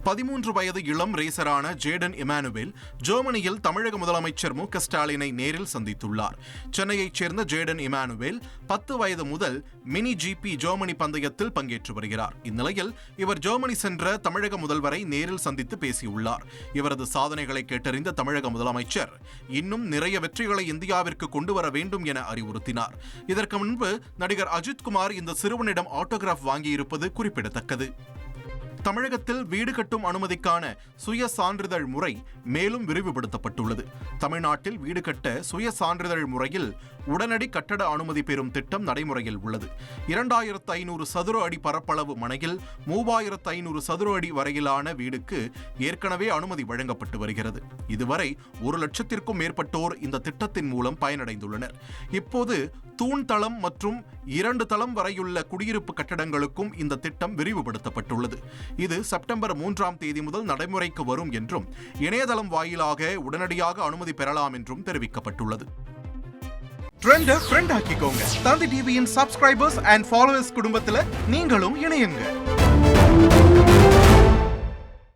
13 வயது இளம் ரேசரான Jaden Emmanuel ஜெர்மனியில் தமிழக முதலமைச்சர் மு க ஸ்டாலினை நேரில் சந்தித்துள்ளார். சென்னையைச் சேர்ந்த ஜேடன் இமானுவேல் 10 வயது முதல் மினி ஜிபி ஜெர்மனி பந்தயத்தில் பங்கேற்று வருகிறார். இந்நிலையில் இவர் ஜெர்மனி சென்ற தமிழக முதல்வரை நேரில் சந்தித்து பேசியுள்ளார். இவரது சாதனைகளை கேட்டறிந்த தமிழக முதலமைச்சர் இன்னும் நிறைய வெற்றிகளை இந்தியாவிற்கு கொண்டு வர வேண்டும் என அறிவுறுத்தினார். இதற்கு முன்பு நடிகர் அஜித்குமார் இந்த சிறுவனிடம் ஆட்டோகிராஃப் வாங்கியிருப்பது குறிப்பிடத்தக்கது. தமிழகத்தில் வீடு கட்டும் அனுமதிக்கான சுய சான்றிதழ் முறை மேலும் விரிவுபடுத்தப்பட்டுள்ளது. தமிழ்நாட்டில் வீடு கட்ட சுய சான்றிதழ் முறையில் உடனடி கட்டட அனுமதி பெறும் திட்டம் நடைமுறையில் உள்ளது. 2500 சதுர அடி பரப்பளவு மனையில் 3500 சதுர அடி வரையிலான வீடுக்கு ஏற்கனவே அனுமதி வழங்கப்பட்டு வருகிறது. இதுவரை 1 லட்சத்திற்கும் மேற்பட்டோர் இந்த திட்டத்தின் மூலம் பயனடைந்துள்ளனர். இப்போது தூண் தளம் மற்றும் 2 தளம் வரையுள்ள குடியிருப்பு கட்டடங்களுக்கும் இந்த திட்டம் விரிவுபடுத்தப்பட்டுள்ளது. இது செப்டம்பர் 3ஆம் தேதி முதல் நடைமுறைக்கு வரும் என்றும் இணையதளம் வாயிலாக உடனடியாக அனுமதி பெறலாம் என்றும் தெரிவிக்கப்பட்டுள்ளது. ட்ரெண்ட ஃப்ரெண்ட் ஆக்கிக்கோங்க. தந்தி டிவியின் சப்ஸ்கிரைபர்ஸ் அண்ட் ஃபாலோவர்ஸ் குடும்பத்தில் நீங்களும் இணையுங்க.